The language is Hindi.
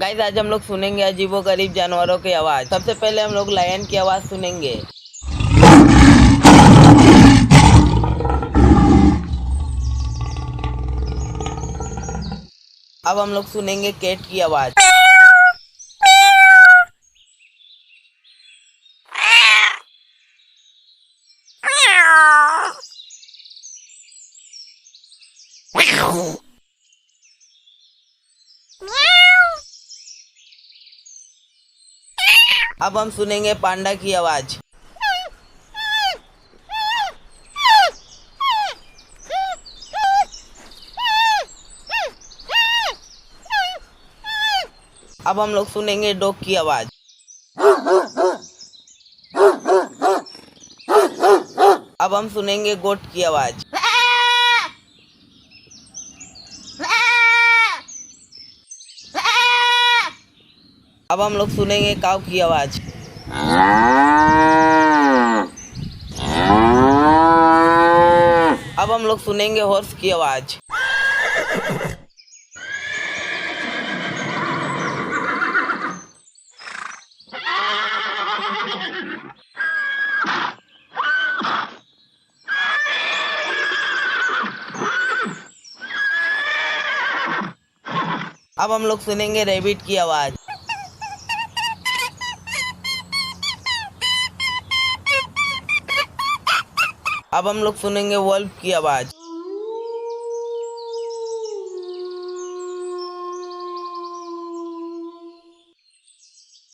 गाइस आज हम लोग सुनेंगे अजीबोगरीब जानवरों की आवाज। सबसे पहले हम लोग लायन की आवाज सुनेंगे। अब हम लोग सुनेंगे कैट की आवाज। अब हम सुनेंगे पांडा की आवाज। अब हम लोग सुनेंगे डॉग की आवाज। अब हम सुनेंगे गोट की आवाज। अब हम लोग सुनेंगे काऊ की आवाज। अब हम लोग सुनेंगे हॉर्स की आवाज। अब हम लोग सुनेंगे रैबिट की आवाज। अब हम लोग सुनेंगे वॉल्फ की आवाज।